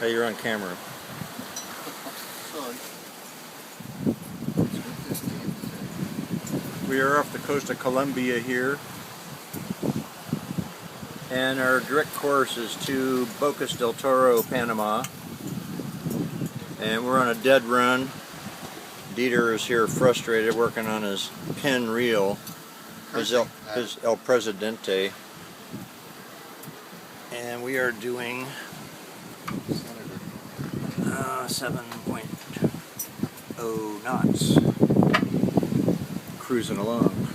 Hey, you're on camera. Sorry. We are off the coast of Colombia here, and our direct course is to Bocas del Toro, Panama, and we're on a dead run. Dieter is here frustrated working on his Penn reel, his El Presidente, and we are doing 7.0 knots, cruising along.